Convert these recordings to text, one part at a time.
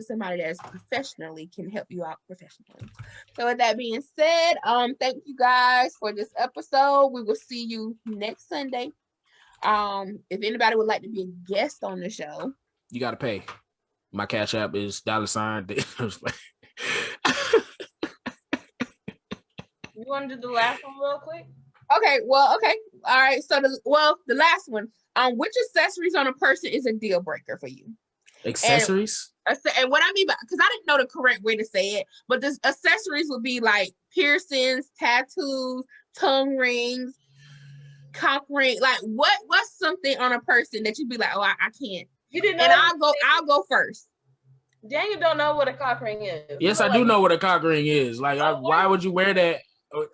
somebody that's professionally can help you out professionally. So with that being said, thank you guys for this episode. We will see you next Sunday. If anybody would like to be a guest on the show, you gotta pay. My Cash App is $. You want to do the last one real quick? Okay. All right. So the last one. Which accessories on a person is a deal breaker for you? Accessories? And what I mean by, because I didn't know the correct way to say it, but the accessories would be like piercings, tattoos, tongue rings, cock ring. Like what's something on a person that you'd be like, oh, I can't. You didn't know. And I'll go first. Daniel don't know what a cock ring is. Yes, I do know what a cock ring is. Like, why would you wear that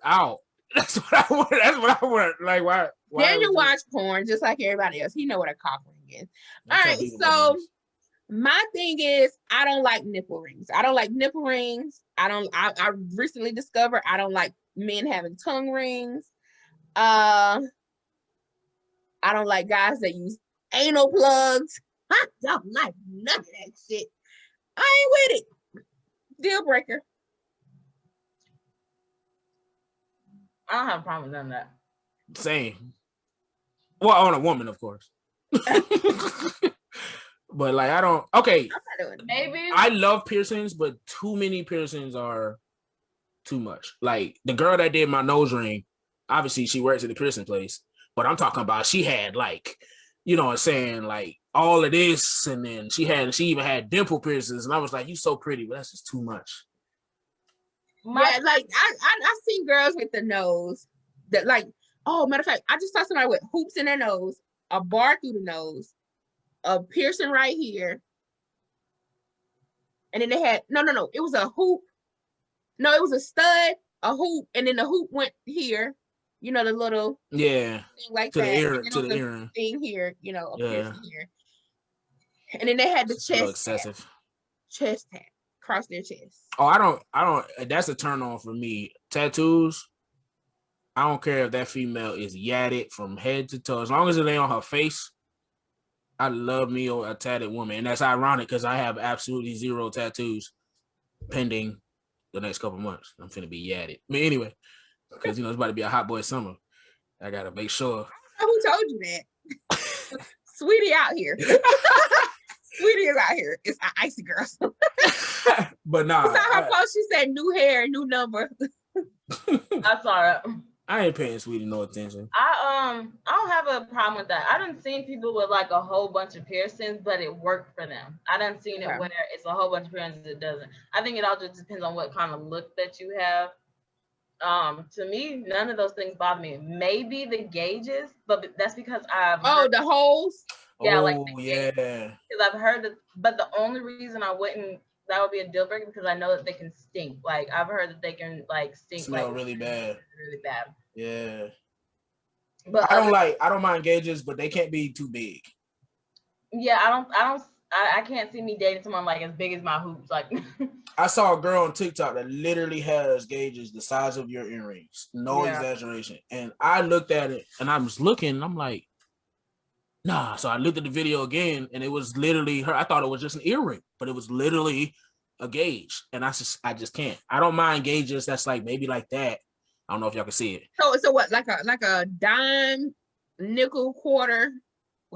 out? That's what I want. That's what I want. Like, why Daniel watch porn just like everybody else. He know what a cock ring is. All right, so my thing is, I don't like nipple rings. I recently discovered I don't like men having tongue rings. I don't like guys that use anal plugs. I don't like none of that shit. I ain't with it. Deal breaker. I don't have a problem with none of that. Same. Well, on a woman, of course. But like, I don't. Okay. Maybe I love piercings, but too many piercings are too much. Like the girl that did my nose ring, obviously she works at the piercing place, but I'm talking about she had like, you know what I'm saying, like all of this, and then she even had dimple piercings, and I was like, you so pretty, but that's just too much. Yeah, like I seen girls with the nose that like, oh, matter of fact, I just saw somebody with hoops in their nose, a bar through the nose, a piercing right here, and then they had no, it was a hoop. No, it was a stud, a hoop, and then the hoop went here. You know, the little thing like to that. To the ear thing here, you know, a piercing here. And then they had the chest tat across their chest. Oh, I don't. That's a turn on for me. Tattoos. I don't care if that female is yatted from head to toe, as long as it ain't on her face. I love me a tatted woman, and that's ironic because I have absolutely 0 tattoos pending the next couple months. I'm finna be yatted. I mean, anyway, because it's about to be a hot boy summer. I gotta make sure. Who told you that? Sweetie out here. Sweetie is out here. It's an icy girl. But nah. It's not her fault. She said new hair, new number. That's all right. I ain't paying Sweetie no attention. I don't have a problem with that. I done seen people with like a whole bunch of piercings, but it worked for them. I done seen it where it's a whole bunch of piercings, it doesn't. I think it all just depends on what kind of look that you have. To me, none of those things bother me. Maybe the gauges, but that's because the holes. Yeah, like because I've heard that. But the only reason I wouldn't, that would be a deal breaker, because I know that they can stink. Like I've heard that they can like stink, smell like really bad. Really bad. Yeah. But I don't mind gauges, but they can't be too big. Yeah, I can't see me dating someone like as big as my hoops. Like I saw a girl on TikTok that literally has gauges the size of your earrings. No exaggeration. And I looked at it and I was looking and I'm like, nah. So I looked at the video again and it was literally her. I thought it was just an earring, but it was literally a gauge. And I just can't. I don't mind gauges that's like maybe like that. I don't know if y'all can see it. So what, like a dime, nickel, quarter?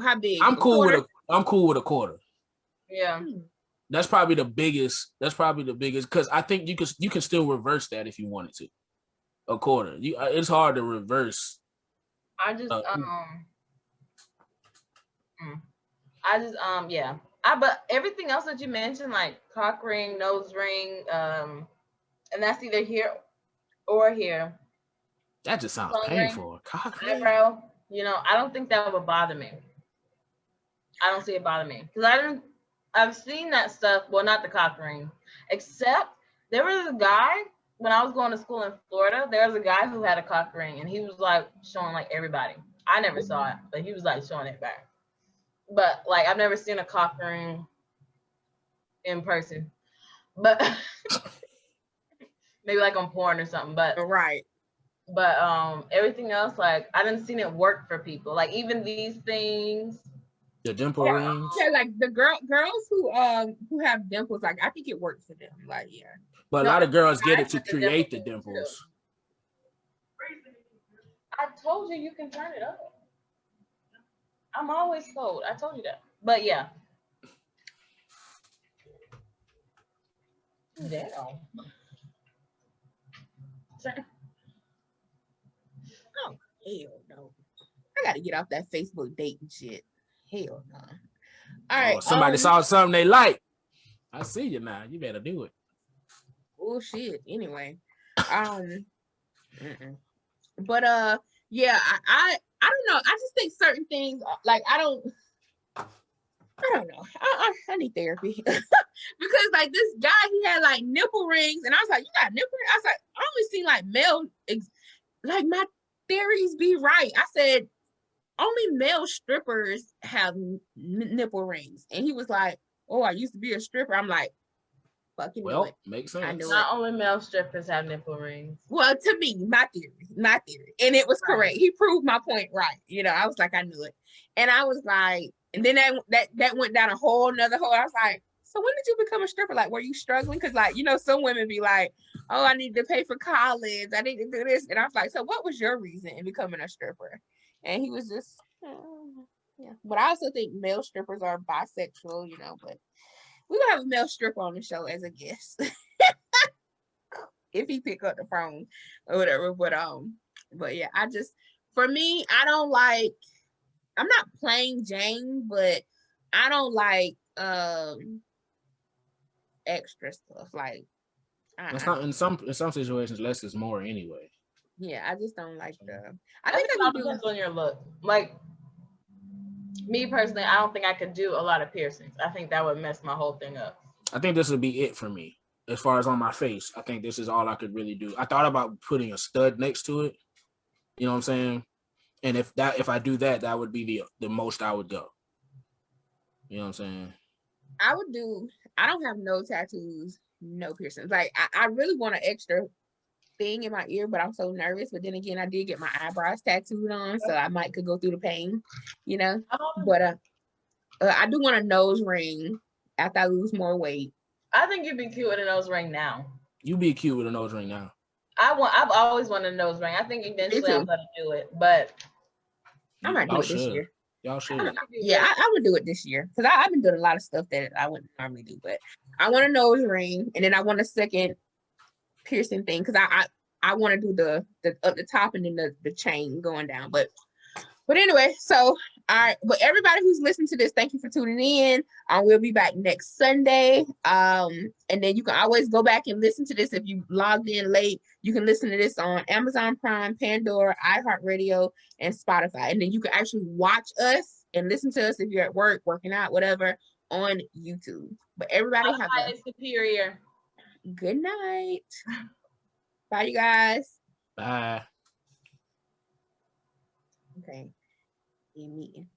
How big? I'm cool with a quarter. Yeah. That's probably the biggest because I think you can still reverse that if you wanted to. A quarter. It's hard to reverse. Yeah. But everything else that you mentioned, like cock ring, nose ring, and that's either here or here. That just sounds painful. Cock ring. Eyebrow, I don't think that would bother me. I don't see it bother me because I've seen that stuff. Well, not the cock ring, except there was a guy when I was going to school in Florida. There was a guy who had a cock ring, and he was like showing like everybody. I never saw it, but he was like showing it back. But like I've never seen a cock ring in person, but maybe like on porn or something. But But everything else, like I didn't seen it work for people. Like even these things, The dimple rings. Yeah, like the girls who have dimples, like I think it works for them. Like, yeah. But a lot of girls get it to create the dimples. I told you can turn it up. I'm always cold. I told you that. But yeah. Damn. Oh, hell no. I gotta get off that Facebook dating shit. Hell no. All right. Somebody saw something they like. I see you now. You better do it. Oh shit. Anyway. But yeah, I don't know. I just think certain things like I don't know. I need therapy. Because like this guy, he had like nipple rings, and I was like, you got nipple rings? I was like, I only seen like male like my theories be right. I said only male strippers have nipple rings. And he was like, oh, I used to be a stripper. I'm like, fucking well, makes sense. I knew not only male strippers have nipple rings. Well, to me, my theory. And it was correct. He proved my point right. You know, I was like, I knew it. And I was like, and then that went down a whole nother hole. I was like, so when did you become a stripper? Like, were you struggling? Because like, you know, some women be like, oh, I need to pay for college. I need to do this. And I was like, so what was your reason in becoming a stripper? And he was just, yeah. But I also think male strippers are bisexual, you know, but we're gonna have a male stripper on the show as a guest. If he pick up the phone or whatever. But yeah, for me, I'm not plain Jane, but I don't like extra stuff. Like it's not in some situations less is more anyway. Yeah, I just don't like I think it all depends on your look. Like me personally, I don't think I could do a lot of piercings. I think that would mess my whole thing up. I think this would be it for me. As far as on my face, I think this is all I could really do. I thought about putting a stud next to it. You know what I'm saying? And if I do that, that would be the most I would go. You know what I'm saying? I don't have no tattoos, no piercings. Like I really want an extra thing in my ear, but I'm so nervous. But then again, I did get my eyebrows tattooed on, so I could go through the pain, you know. But I do want a nose ring after I lose more weight. I think you'd be cute with a nose ring now. You be cute with a nose ring now. I've always wanted a nose ring. I think eventually I'm gonna do it, but I might do it this year. Y'all should. Yeah, I would do it this year because I've been doing a lot of stuff that I wouldn't normally do. But I want a nose ring, and then I want a second piercing thing because I want to do the up the top and then the chain going down. But anyway, so all right. But everybody who's listening to this, thank you for tuning in. We'll be back next Sunday. And then you can always go back and listen to this if you logged in late. You can listen to this on Amazon Prime, Pandora, iHeartRadio, and Spotify. And then you can actually watch us and listen to us if you're at work, working out, whatever, on YouTube. But everybody have a superior. Good night. Bye, you guys. Bye. Okay. Meeting.